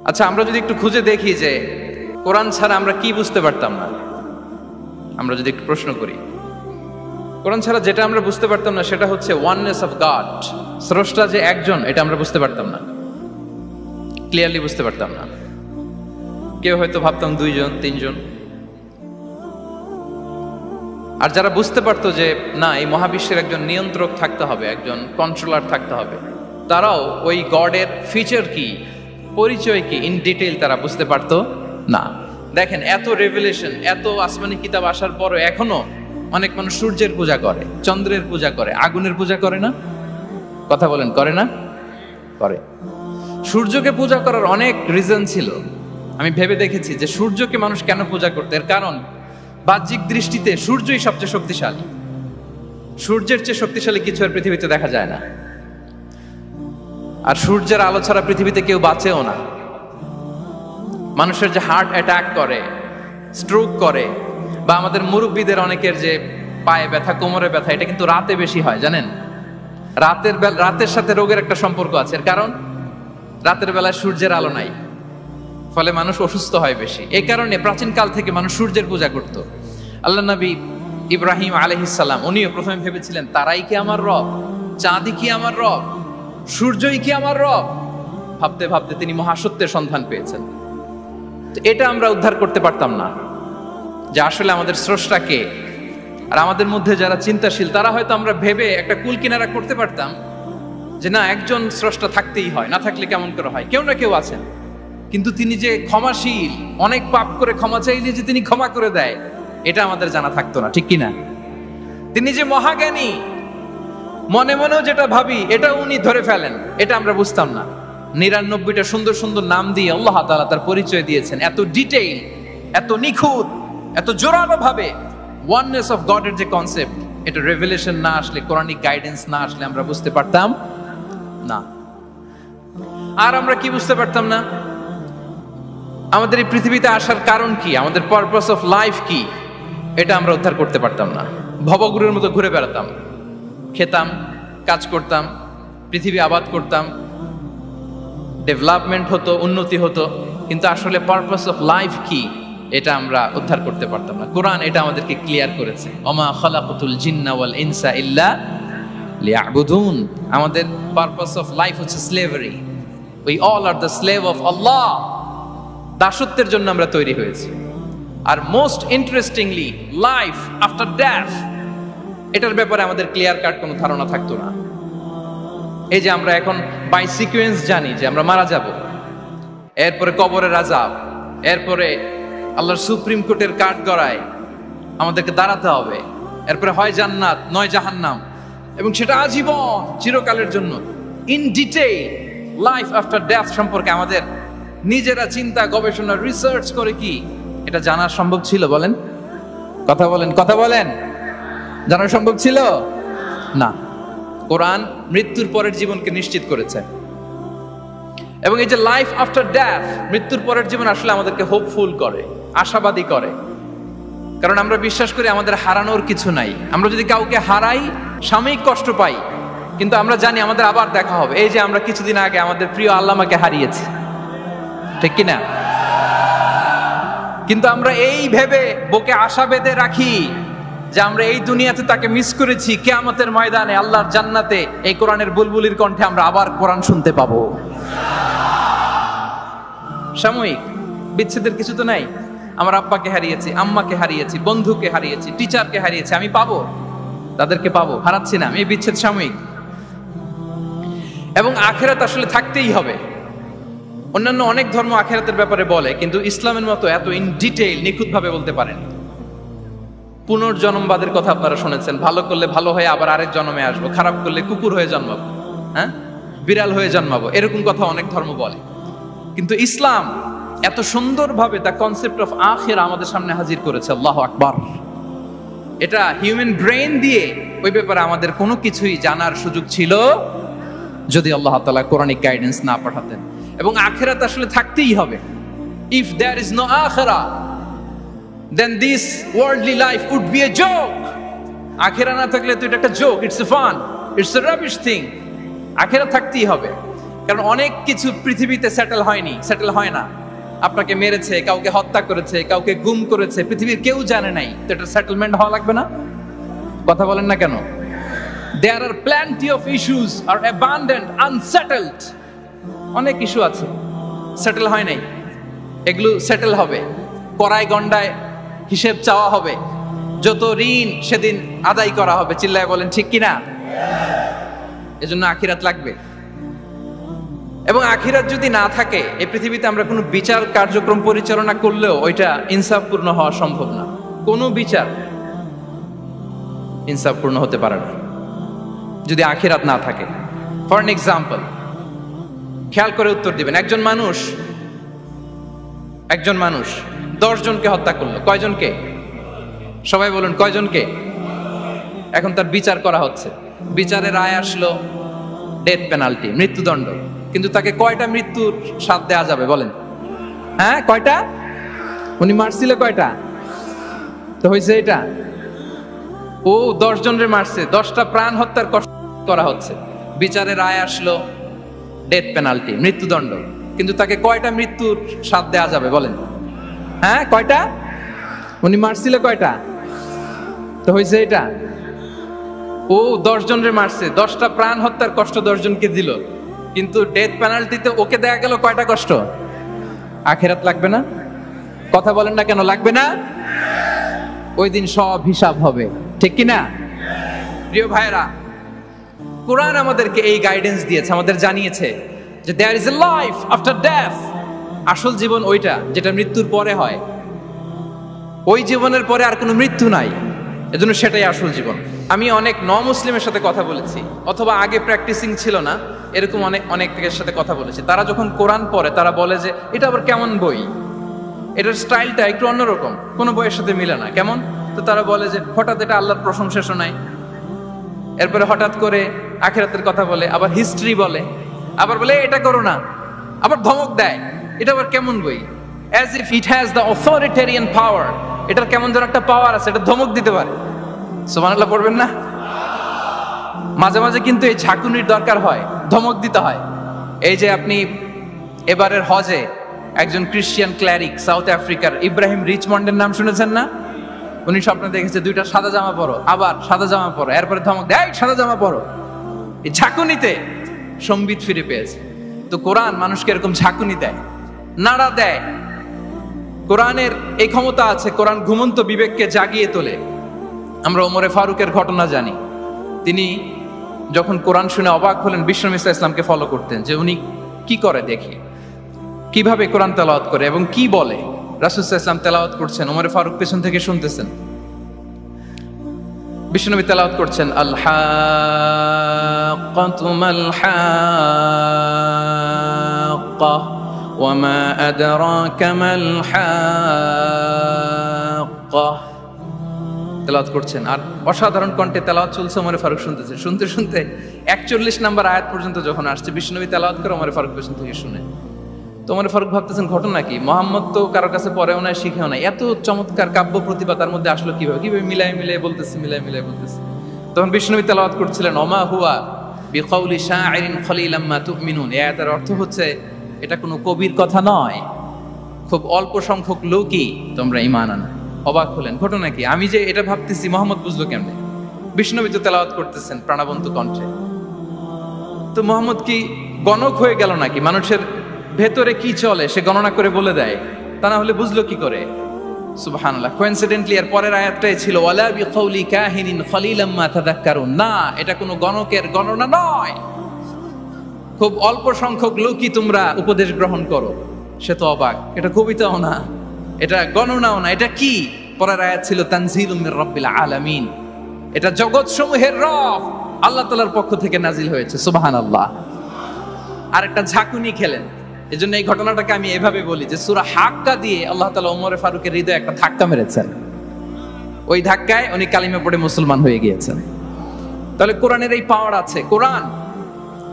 আচ্ছা, আমরা যদি একটু খুঁজে দেখি যে কোরআন ছাড়া আমরা কি বুঝতে পারতাম না, আমরা যদি একটু প্রশ্ন করি, কোরআন ছাড়া যেটা আমরা বুঝতে পারতাম না সেটা হচ্ছে ওয়াননেস অফ গড, স্রষ্টা যে একজন, এটা আমরা বুঝতে পারতাম না, ক্লিয়ারলি বুঝতে পারতাম না। কেউ হয়তো ভাবতাম দুইজন তিনজন, আর যারা বুঝতে পারতো যে না, এই মহাবিশ্বের একজন নিয়ন্ত্রক থাকতে হবে, একজন কন্ট্রোলার থাকতে হবে, তারাও ওই গডের ফিচার কি, পরিচয় কি, ইন ডিটেইল তারা বুঝতে পারতো না। দেখেন, এত রেভেলেশন, এত আসমানি কিতাব আসার পরও এখনো অনেক মানুষ সূর্যের পূজা করে, চন্দ্রের পূজা করে, আগুনের পূজা করে না? কথা বলেন, করে না? করে। সূর্যকে পূজা করার অনেক রিজন ছিল। আমি ভেবে দেখেছি যে সূর্যকে মানুষ কেন পূজা করতে, এর কারণ বাহ্যিক দৃষ্টিতে সূর্যই সবচেয়ে শক্তিশালী। সূর্যের চেয়ে শক্তিশালী কিছু আর পৃথিবীতে দেখা যায় না। আর সূর্যের আলো ছাড়া পৃথিবীতে কেউ বাঁচেও না। মানুষের যে হার্ট অ্যাটাক করে, স্ট্রোক করে, বা আমাদের মুরব্বীদের অনেকের যে পায়ে ব্যথা, কোমরে ব্যথা, এটা কিন্তু রাতে বেশি হয়, জানেন? রাতের সাথে রোগের একটা সম্পর্ক আছে। এর কারণ রাতের বেলায় সূর্যের আলো নাই, ফলে মানুষ অসুস্থ হয় বেশি। এই কারণে প্রাচীন কাল থেকে মানুষ সূর্যের পূজা করত। আল্লাহ নবী ইব্রাহিম আলাইহিস সালাম, উনিও প্রথমে ভেবেছিলেন তারাই কি আমার রব, চাঁদই কি আমার রব, সূর্যই কি আমার রব। ভাবতে ভাবতে তিনি মহাসত্যের সন্ধান পেয়েছেন। তো এটা আমরা উদ্ধার করতে পারতাম না যে আসলে আমাদের স্রষ্টা কে। আর আমাদের মধ্যে যারা চিন্তাশীল, তারা হয়তো আমরা ভেবে একটা কুল কিনারা করতে পারতাম যে না, একজন স্রষ্টা থাকতেই হয়, না থাকলে কেমন করে হয়, কেউ না কেউ আছেন। কিন্তু তিনি যে ক্ষমাশীল, অনেক পাপ করে ক্ষমা চাইলে যে তিনি ক্ষমা করে দেয়, এটা আমাদের জানা থাকতো না, ঠিক কিনা? তিনি যে মহাজ্ঞানী, মনে মনেও যেটা ভাবি এটা উনি ধরে ফেলেন, এটা আমরা বুঝতাম না। 99টা সুন্দর সুন্দর নাম দিয়ে আল্লাহ তাআলা তার পরিচয় দিয়েছেন, এত ডিটেইল, এত নিখুঁত, এত জোরালো ভাবে। ওয়াননেস অফ গডের যে কনসেপ্ট, এটা রেভেলেশন না আসলে, কোরআনিক গাইডেন্স না আসলে আমরা বুঝতে পারতাম না। আর আমরা কি বুঝতে পারতাম না? আমাদের এই পৃথিবীতে আসার কারণ কি, আমাদের পারপাস অফ লাইফ কি, এটা আমরা উদ্ধার করতে পারতাম না। ভবগুরুর মতো ঘুরে বেড়াতাম, খেতাম, কাজ করতাম, পৃথিবী আবাদ করতাম, ডেভেলপমেন্ট হতো, উন্নতি হতো, কিন্তু আসলে পারপাস অফ লাইফ কি, এটা আমরা উদ্ধার করতে পারতাম না। কোরআন এটা আমাদেরকে ক্লিয়ার করেছে, ওমা খালাকাতুল জিন্না ওয়াল ইনসা ইল্লা লিয়াবুদুন। আমাদের পারপাস অফ লাইফ হচ্ছে slavery. We all are the slave of Allah. দাসত্বের জন্য আমরা তৈরি হয়েছি। আর most interestingly, life after death, এটার ব্যাপারে আমাদের ক্লিয়ার কাট কোনো ধারণা থাকতো না। এই যে আমরা এখন বাই সিকোয়েন্স জানি যে আমরা মারা যাব, এরপরে কবরের আযাব, এরপরে আল্লাহর সুপ্রিম কোর্টের কাঠ গড়ায় আমাদেরকে দাঁড়াতে হবে, এরপরে হয় জান্নাত নয় জাহান্নাম, এবং সেটা আজীবন, চিরকালের জন্য। In detail life after death সম্পর্কে আমাদের নিজেরা চিন্তা, গবেষণা, রিসার্চ করে কি এটা জানা সম্ভব ছিল? বলেন, কথা বলেন, কথা বলেন, জানা সম্ভব ছিল না। কোরআন মৃত্যুর পরের জীবনকে নিশ্চিত করেছে। এবং এই যে লাইফ আফটার ডেথ, মৃত্যুর পরের জীবন আসলে আমাদেরকে হোপফুল করে, আশাবাদী করে। কারণ আমরা বিশ্বাস করি আমাদের হারানোর কিছু নাই। আমরা যদি কাউকে হারাই, সাময়িক কষ্ট পাই, কিন্তু আমরা জানি আমাদের আবার দেখা হবে। এই যে আমরা কিছুদিন আগে আমাদের প্রিয় আল্লামাকে হারিয়েছি, ঠিক কিনা? কিন্তু আমরা এই ভেবে বুকে আশা বেঁধে রাখি যে আমরা এই দুনিয়াতে তাকে মিস করেছি, কিয়ামতের ময়দানে আল্লাহর জান্নাতে এই কোরআনের বুলবুলির কণ্ঠে আমরা আবার কোরআন শুনতে পাবো। সাময়িক বিচ্ছেদের কিছু তো নাই। আমার আব্বাকে হারিয়েছি, আম্মাকে হারিয়েছি, বন্ধুকে হারিয়েছি, টিচারকে হারিয়েছি, আমি পাবো, তাদেরকে পাবো, হারাচ্ছি না আমি। এই বিচ্ছেদ সাময়িক। এবং আখিরাত আসলে থাকতেই হবে। অন্যান্য অনেক ধর্ম আখিরাতের ব্যাপারে বলে, কিন্তু ইসলামের মতো এত ইন ডিটেইল, নিখুঁত ভাবে বলতে পারেন। পুনর্জন্মবাদের কথা আপনারা শুনেছেন, ভালো করলে ভালো হয়ে আবার আরেক জন্মে আসবো, খারাপ করলে কুকুর হয়ে জন্মাবো, হ্যাঁ, বিড়াল হয়ে জন্মাবো, এরকম কথা অনেক ধর্ম বলে। কিন্তু ইসলাম এত সুন্দরভাবে দ্য কনসেপ্ট অফ আখিরা আমাদের সামনে হাজির করেছে। আল্লাহু আকবার। এটা হিউম্যান ব্রেন দিয়ে ওই ব্যাপারে আমাদের কোনো কিছুই জানার সুযোগ ছিল যদি আল্লাহ তাআলা কোরআনিক গাইডেন্স না পাঠাতেন। এবং আখিরাত আসলে থাকতেই হবে। ইফ দেয়ার ইজ নো আখিরা, then this worldly life would be a joke. আখিরা না থাকলে তো এটা একটা joke, it's a fun, it's a rubbish thing. আখিরা থাকতেই হবে। কারণ অনেক কিছু পৃথিবীতে সেটেল হয়নি, সেটেল হয় না। আপনাকে মেরেছে, কাউকে হত্যা করেছে, কাউকে গুম করেছে, পৃথিবীর কেউ জানে নাই, তো এটা সেটেলমেন্ট হওয়া লাগবে না? কথা বলেন না কেন? There are plenty of issues are abandoned, unsettled. অনেক ইস্যু আছে, সেটেল হয় নাই, এগুলো সেটেল হবে। কড়ায় গন্ডায় হিসেব চাওয়া হবে, যত ঋণ সেদিন আদায় করা হবে। চিল্লায় বলেন ঠিক কিনা? এজন্য আখিরাত লাগবে। এবং আখিরাত যদি না থাকে, এই পৃথিবীতে আমরা কোনো বিচার কার্যক্রম পরিচালনা করলেও ওইটা ইনসাফপূর্ণ হওয়া সম্ভব না। কোনো বিচার ইনসাফপূর্ণ হতে পারে না যদি আখিরাত না থাকে। ফর এন এক্সাম্পল, খেয়াল করে উত্তর দিবেন। একজন মানুষ 10 জনকে হত্যা করলো। কয়জনকে? সবাই বলুন কয়জনকে? এখন তার বিচার করা হচ্ছে, বিচারের রায় আসলো ডেথ পেনাল্টি, মৃত্যুদণ্ড। কিন্তু তাকে কয়টা মৃত্যুর স্বাদ দেওয়া যাবে বলেন? হ্যাঁ, কয়টা? উনি মারছিল কয়টা? তো হয়েছে এটা, ও 10 জনের মারছে, 10টা প্রাণ হত্যার কষ্ট করা হচ্ছে। বিচারের রায় আসলো ডেথ পেনাল্টি, মৃত্যুদণ্ড। কিন্তু তাকে কয়টা মৃত্যুর স্বাদ দেওয়া যাবে বলেন? হ্যাঁ, কয়টা? উনি মারছিল কয়টা? তো হয়েছে এটা, ও 10 জনের মারছে, 10টা প্রাণ হত্যার কষ্ট 10 জনকে দিল। কিন্তু ডেথ পেনাল্টিতে ওকে দেয়া গেল কয়টা কষ্ট? আখিরাত লাগবে না? কথা বলেন না কেন? লাগবে না? ওই দিন সব হিসাব হবে, ঠিক কিনা? প্রিয় ভাইরা, কোরআন আমাদেরকে এই গাইডেন্স দিয়েছে, আমাদের জানিয়েছে যে there is a life after death. আসল জীবন ওইটা যেটা মৃত্যুর পরে হয়। ওই জীবনের পরে আর কোনো মৃত্যু নাই, এজন্য সেটাই আসল জীবন। আমি অনেক মুসলিমের সাথে কথা বলেছি, অথবা আগে প্র্যাকটিসিং ছিল না এরকম অনেকের সাথে কথা বলেছি। তারা যখন কোরআন পড়ে তারা বলে যে এটা আবার কেমন বই, এটার স্টাইলটা একটু অন্যরকম, কোনো বইয়ের সাথে মিলে না। কেমন? তো তারা বলে যে হঠাৎ এটা আল্লাহর প্রশংসা শোনায়, এরপরে হঠাৎ করে আখিরাতের কথা বলে, আবার হিস্ট্রি বলে, আবার বলে এটা করো না, আবার ধমক দেয়। এটা আবার কেমন বই? As if it has the authoritarian পাওয়ার। এটার কেমন যেন একটা পাওয়ার আছে, এটা ধমক দিতে পারে। সুবহানাল্লাহ পড়বেন না? মাঝে মাঝে কিন্তু এই ঝাঁকুনির দরকার হয়, ধমক দিতে হয়। এই যে আপনি এবারের হজে একজন ক্রিশ্চিয়ান ক্ল্যারিক সাউথ আফ্রিকার ইব্রাহিম রিচমন্ডের নাম শুনেছেন না? উনি স্বপ্নে দেখেছে 2টা সাদা জামা পরো, আবার সাদা জামা পরো, এরপরে ধমক দেয় সাদা জামা পরো। এই ঝাঁকুনিতে সম্বিত ফিরে পেয়েছে। তো কোরআন মানুষকে এরকম ঝাঁকুনি দেয়, নাড়া দেয়। কোরআনের এই ক্ষমতা আছে, কোরআন ঘুমন্ত বিবেককে জাগিয়ে তোলে। আমরা ওমরে ফারুকের ঘটনা জানি। তিনি যখন কোরআন শুনে অবাক হলেন, বিশ্বনবী সাল্লাল্লাহু আলাইহি ওয়াসাল্লামকে ফলো করতেন যে উনি কি করে, দেখি কিভাবে কোরআন তেলাওয়াত করে এবং কি বলে। রাসূল সাল্লাল্লাহু আলাইহি ওয়াসাল্লাম তেলাওয়াত করছেন, ওমরে ফারুক পেছন থেকে শুনতেছেন। বিশ্বনবী তেলাওয়াত করছেন, আল হাক্কাতু মাল হাক্কা ওয়া মা আদরাকা মাল হাক্কা। তেলাওয়াত করছেন আর অসাধারণ কণ্ঠে তেলাওয়াত চলছে, ওমরে ফারুক শুনতেছে। শুনতে শুনতে 41 নম্বর আয়াত পর্যন্ত যখন আসছে, বিশ্বনবী তেলাওয়াত করে ওমরে ফারুক পেছন থেকে শুনে। তো ওমরে ফারুক ভাবতেছেন ঘটনা কি, মোহাম্মদ তো কারোর কাছে পড়েও নাই, শিখেও নাই, এত চমৎকার কাব্য প্রতিভা তার মধ্যে আসলো কিভাবে? মিলাই মিলাই বলতেছে। তখন বিশ্বনবী তেলাওয়াত করছিলেন, ওমা হুয়া বিকাউলি শাইরিন খলিলাম মা তুমিনুন। এই আয়াতের অর্থ হচ্ছে এটা কোনো কবির কথা নয়, খুব অল্প সংখ্যক লোকই তোমরা ঈমান আনো। অবাক হলেন, ঘটনা কি? আমি যে এটা ভাবতেছি মোহাম্মদ বুঝলো কেমনে? বিশ্বনবী তো তেলাওয়াত করতেছেন প্রাণবন্ত কণ্ঠে। তো মোহাম্মদ কি গণক হয়ে গেল নাকি? মানুষের ভেতরে কি চলে সে গণনা করে বলে দেয়, তা না হলে বুঝলো কি করে? সুবহানাল্লাহ। কোইন্সিডেন্টলি এর পরের আয়াতটাই ছিল ওয়ালা বিকাউলি কাহিনিন খলিলাম মা তাযাক্কারুন। না, এটা কোনো গণকের গণনা নয়, খুব অল্প সংখ্যক লোকই তোমরা উপদেশ গ্রহণ করো। সে তো অবাক, এটা কবিতাও না, এটা গণনাও না, এটা কি? পরের আয়াত ছিল তানজিলুম মির রাব্বিল আলামিন। এটা জগৎ সমূহের রব আল্লাহ তাআলার পক্ষ থেকে নাজিল হয়েছে। সুবহানাল্লাহ। আর একটা ঝাঁকুনি খেলেন। এজন্য এই ঘটনাটাকে আমি এভাবে বলি যে সূরা হাক্কা দিয়ে আল্লাহ তাআলা ওমরে ফারুকের হৃদয়ে একটা ধাক্কা মেরেছেন। ওই ধাক্কায় উনি কালিমা পড়ে মুসলমান হয়ে গিয়েছেন। তাহলে কোরআনের এই পাওয়ার আছে। কোরআন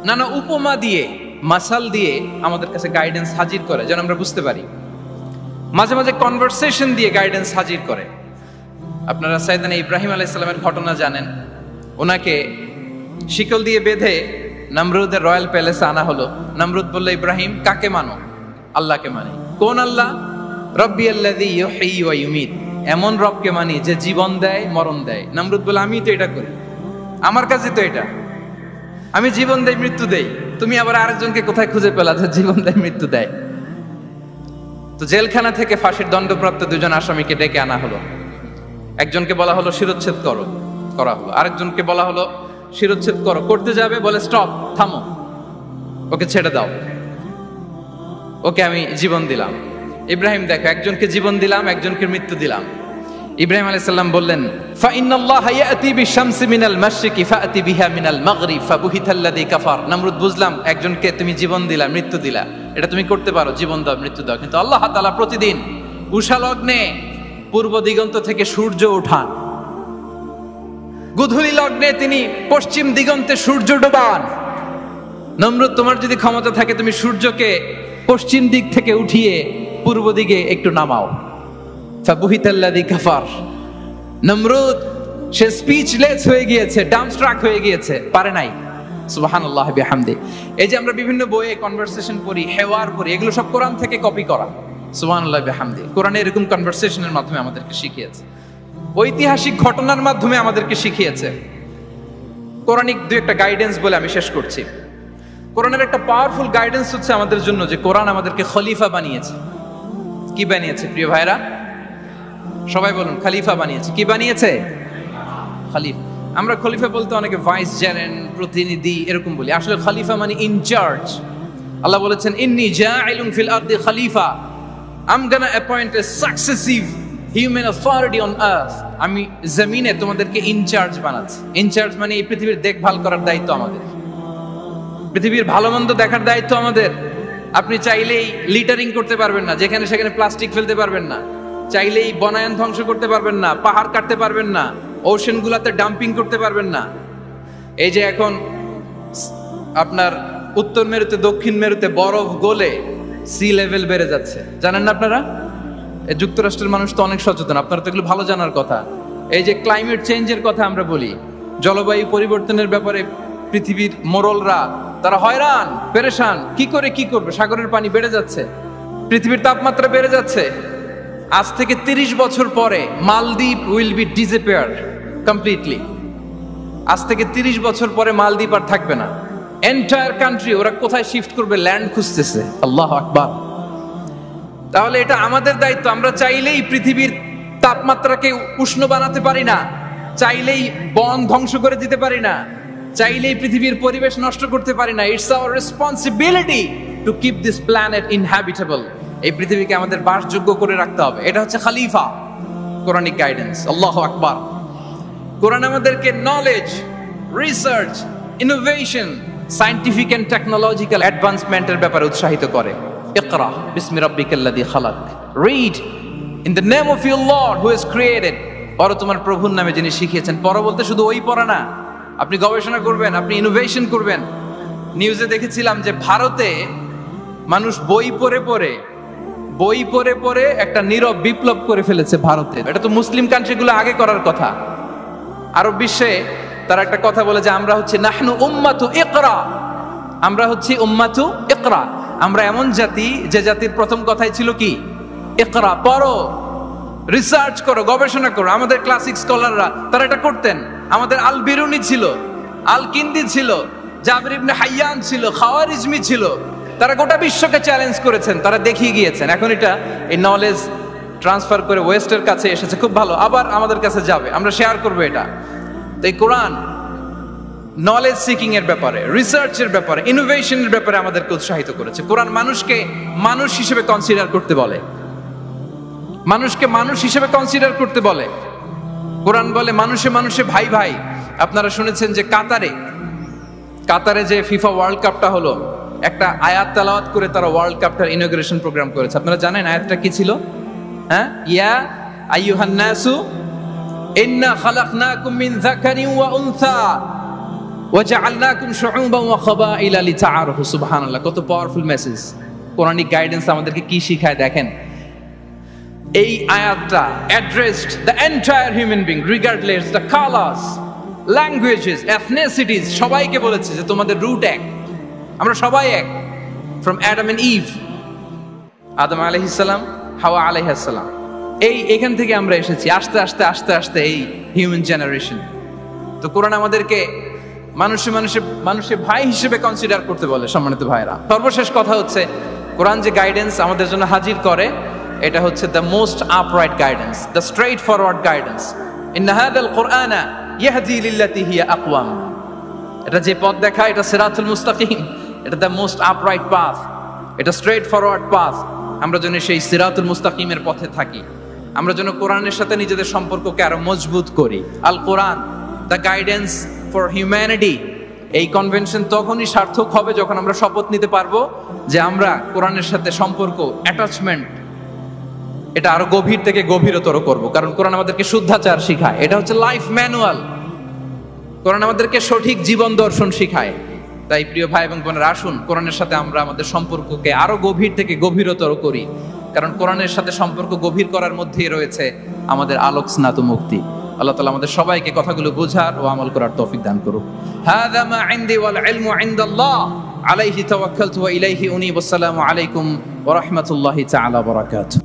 নানা উপমা দিয়ে, মাসাল দিয়ে আমাদের কাছে গাইডেন্স হাজির করে যেন আমরা বুঝতে পারি। মাঝে মাঝে কনভারসেশন দিয়ে গাইডেন্স হাজির করে। আপনারা সাইয়েদনা ইব্রাহিম আলাইহিস সালামের ঘটনা জানেন। ওনাকে শিকল দিয়ে বেঁধে নমরুদের রয়্যাল প্যালেসে আনা হলো। নমরুদ বলল, ইব্রাহিম কাকে মানো? আল্লাহকে মানি। কোন আল্লাহ? রব্বি আল্লাযী ইউহয়ী ওয়া ইউমীত, এমন রবকে মানি যে জীবন দেয় মরণ দেয়। নমরুদ বলে, আমি তো এটা করি, আমার কাছে তো এটা, আমি জীবন দেই মৃত্যু দেই, তুমি আবার আরেকজনকে কোথায় খুঁজে পেলা যে জীবন দেয় মৃত্যু দেয়? তো জেলখানা থেকে ফাঁসির দণ্ডপ্রাপ্ত দুজন আসামিকে ডেকে আনা হলো। একজনকে বলা হলো শিরোচ্ছেদ করা হলো, আরেকজনকে বলা হলো শিরোচ্ছেদ করতে যাবে, বলে স্টপ, থামো, ওকে ছেড়ে দাও, ওকে আমি জীবন দিলাম। ইব্রাহিম দেখো, একজনকে জীবন দিলাম, একজনকে মৃত্যু দিলাম। ইব্রাহিম আলাইহিস সালাম বললেন, ফাইন্নাল্লাহা ইয়াতি বিশ-শামসি মিনাল মাশরিকি ফাআতি বিহা মিনাল মাগরিব ফাবুহিতাল্লাযী কাফার। নমরুদ, বুঝলাম একজনকে তুমি জীবন দিলা, মৃত্যু দিলা, এটা তুমি করতে পারো, জীবন দাও মৃত্যু দাও, কিন্তু আল্লাহ তাআলা প্রতিদিন উষা লগ্নে পূর্ব দিগন্ত থেকে সূর্য ওঠান, গোধূলি লগ্নে তিনি পশ্চিম দিগন্তে সূর্য ডোবান। নমরুদ, তোমার যদি ক্ষমতা থাকে তুমি সূর্যকে পশ্চিম দিক থেকে উঠিয়ে পূর্ব দিকে একটু নামাও। ফাবুহিতাল্লাযী কাফার। নমরুদ সে স্পিচলেস হয়ে গিয়েছে, ডামস্ট্রাক হয়ে গিয়েছে, পারে নাই। সুবহানাল্লাহ বিহামদি। এই যে আমরা বিভিন্ন বইয়ে কনভারসেশন পড়ি, হেওয়ার পড়ি, এগুলো সব কোরআন থেকে কপি করা। সুবহানাল্লাহ বিহামদি। কোরআনে এরকম কনভারসেশনের মাধ্যমে আমাদেরকে শিখিয়েছে, ঐতিহাসিক ঘটনার মাধ্যমে আমাদেরকে শিখিয়েছে। কোরআনিক দুই একটা গাইডেন্স বলে আমি শেষ করছি। কোরআনের একটা পাওয়ারফুল গাইডেন্স হচ্ছে আমাদের জন্য যে কোরআন আমাদেরকে খলিফা বানিয়েছে। কি বানিয়েছে প্রিয় ভাইরা? সবাই বলুন, খলিফা বানিয়েছে। কি বানিয়েছে? খলিফা। আমরা খলিফা বলতে অনেকে ভাইস চেয়ারম্যান, প্রতিনিধি এরকম বলি, আসলে খলিফা মানে ইনচার্জ। আল্লাহ বলেছেন, ইন্নী জাইলুন ফিল আরদি খলিফা, I am gonna appoint a successive human authority on earth. আমি জমিনে তোমাদেরকে ইনচার্জ বানাচ্ছি। ইনচার্জ মানে এই পৃথিবীর দেখভাল করার দায়িত্ব আমাদের, পৃথিবীর ভালো মন্দ দেখার দায়িত্ব আমাদের। আপনি চাইলেই লিটারিং করতে পারবেন না, যেখানে সেখানে প্লাস্টিক ফেলতে পারবেন না, চাইলেই বনায়ন ধ্বংস করতে পারবেন না, পাহাড় কাটতে পারবেন না, ওশেন গুলাতে ডাম্পিং করতে পারবেন না। এই যে এখন আপনার উত্তর মেরুতে দক্ষিণ মেরুতে বরফ গলে সি লেভেল বেড়ে যাচ্ছে, জানেন না আপনারা? যুক্তরাষ্ট্রের মানুষ তো অনেক সচেতন, আপনারা তো এগুলো ভালো জানার কথা। এই যে ক্লাইমেট চেঞ্জের কথা আমরা বলি, জলবায়ু পরিবর্তনের ব্যাপারে পৃথিবীর মোরলরা তারা হয়রান পেরেশান, কি করবে, সাগরের পানি বেড়ে যাচ্ছে, পৃথিবীর তাপমাত্রা বেড়ে যাচ্ছে। আজ থেকে 30 বছর পরে মালদ্বীপ উইল বি ডিসঅ্যাপিয়ার কমপ্লিটলি। আজ থেকে 30 বছর পরে মালদ্বীপ আর থাকবে না। এন্টায়ার কান্ট্রি ওরা কোথায় শিফট করবে, ল্যান্ড খুঁজতেছে। আল্লাহু আকবার। তাহলে এটা আমাদের দায়িত্ব। আমরা চাইলেই পৃথিবীর তাপমাত্রাকে উষ্ণ বানাতে পারি না, চাইলেই বন ধ্বংস করে দিতে পারি না, চাইলেই পৃথিবীর পরিবেশ নষ্ট করতে পারি না। It's our responsibility to keep this planet inhabitable. এই পৃথিবীকে আমাদের বাসযোগ্য করে রাখতে হবে। এটা হচ্ছে খলিফা, কোরআনিক গাইডেন্স। আল্লাহু আকবার। কোরআন আমাদেরকে knowledge, research, innovation, scientific and technological অ্যাডভান্সমেন্টের ব্যাপারে উৎসাহিত করে। ইকরা বিসমি রাব্বিকাল্লাযী খালাক, read in the name of your lord who has created. পড়ো তোমার প্রভুর নামে যিনি শিখিয়েছেন। পড়ো বলতে শুধু ওই পড়া না, আপনি গবেষণা করবেন, আপনি ইনোভেশন করবেন। নিউজে দেখেছিলাম যে ভারতে মানুষ বই পড়ে পড়ে একটা নীরব বিপ্লব করে ফেলেছে ভারতে। এটা তো মুসলিম কান্ট্রিগুলো আগে করার কথা। আরব বিশ্বে তারা একটা কথা বলে যে আমরা হচ্ছে নাহনু উম্মাতু ইকরা, আমরা হচ্ছে উম্মাতু ইকরা। আমরা এমন জাতি যে জাতির প্রথম কথাই ছিল কি? ইকরা, পড়ো, রিসার্চ করো, গবেষণা করো। আমাদের ক্লাসিক স্কলাররা তারা এটা করতেন। আমাদের আল বিরুনি ছিল, আল কিন্দি ছিল, জাবির ইবনে হাইয়ান ছিল, খাওয়ারিজমি ছিল। তারা গোটা বিশ্বকে চ্যালেঞ্জ করেছেন, তারা দেখিয়ে গিয়েছেন। এখন এটা এই নলেজ ট্রান্সফার করে ওয়েস্টের কাছে এসেছে, খুব ভালো, আবার আমাদের কাছে যাবে, আমরা শেয়ার করবো এটা। তো এই কোরআন নলেজ সিকিং এর ব্যাপারে, রিসার্চের ব্যাপারে, ইনোভেশনের ব্যাপারে আমাদেরকে উৎসাহিত করেছে। কোরআন মানুষকে মানুষ হিসেবে কনসিডার করতে বলে, মানুষকে মানুষ হিসেবে কনসিডার করতে বলে। কোরআন বলে মানুষে মানুষে ভাই ভাই। আপনারা শুনেছেন যে কাতারে যে ফিফা ওয়ার্ল্ড কাপটা হলো, একটা আয়াত তেলাওয়াত করে তারা ওয়ার্ল্ড কাপটার ইনগ্রেশন প্রোগ্রাম করেছে। আপনারা জানেন আয়াতটা কি ছিল? হ্যাঁ, ইয়া আইয়ুহান নাসু ইন্না খালাকনাকুম মিন যাকারিন ওয়া উনসা ওয়া জাআলনাকুম শুউবান ওয়া ক্বাবাইলা লিতাআরাফু। সুবহানাল্লাহ, কত পাওয়ারফুল মেসেজ। কোরআনিক গাইডেন্স আমাদেরকে কি শিখায় দেখেন। এই আয়াতটা addressed the entire human being regardless the colours, languages, এথনিসিটিস, সবাইকে বলেছে যে তোমাদের রুট এক, আমরা সবাই এক। ফ্রম অ্যাডাম এন্ড ইভ, আদম আলাইহিস সালাম, হাওয়া আলাইহিস সালাম, এখান থেকে আমরা এসেছি। আস্তে আস্তে আস্তে আস্তে এই হিউম্যান জেনারেশন। তো কোরআন আমাদেরকে মানুষে ভাই হিসেবে কনসিডার করতে বলে। সম্মানিত ভাইরা, সর্বশেষ কথা হচ্ছে কোরআন যে গাইডেন্স আমাদের জন্য হাজির করে, এটা হচ্ছে the most upright guidance, the straightforward guidance. ইন্না হাযাল কুরআনা ইয়াহদি লিল্লাতি হিয়া আকওয়াম। এটা যে পথ দেখায়, এটা সিরাতুল মুস্তাকিম, এটা দ্য মোস্ট আপরাইট পাথ, এটা স্ট্রেইট ফরওয়ার্ড পাথ। আমরা যেন সেই সিরাতুল মুস্তাকিমের পথে থাকি, আমরা যেন কোরআনের সাথে নিজেদের সম্পর্ককে আরো মজবুত করি। আল কোরআন দ্য গাইডেন্স ফর হিউম্যানিটি। এই কনভেনশন তখনই সার্থক হবে যখন আমরা শপথ নিতে পারবো যে আমরা কোরআনের সাথে সম্পর্ক, অ্যাটাচমেন্ট, এটা আরো গভীর থেকে গভীরতর করব। কারণ কোরআন আমাদেরকে শুদ্ধাচার শিখায়, এটা হচ্ছে লাইফ ম্যানুয়াল। কোরআন আমাদেরকে সঠিক জীবন দর্শন শিখায়। তাই প্রিয় ভাই এবং বোনেরা, আসুন কোরআনের সাথে আমরা আমাদের সম্পর্ককে আরো গভীর থেকে গভীরতর করি। কারণ কোরআনের সাথে সম্পর্ক গভীর করার মধ্যেই রয়েছে আমাদের আলোক স্নাত মুক্তি। আল্লাহ তাআলা আমাদের সবাইকে কথাগুলো বোঝার ও আমল করার তৌফিক দান করুক। হাযা মা ইনদি ওয়াল ইলমু ইনদাল্লাহ আলাইহি তাওয়াক্কালতু ওয়া ইলাইহি উনীব। আসসালামু আলাইকুম ওয়া রাহমাতুল্লাহি তাআলা ওয়া বারাকাতুহু।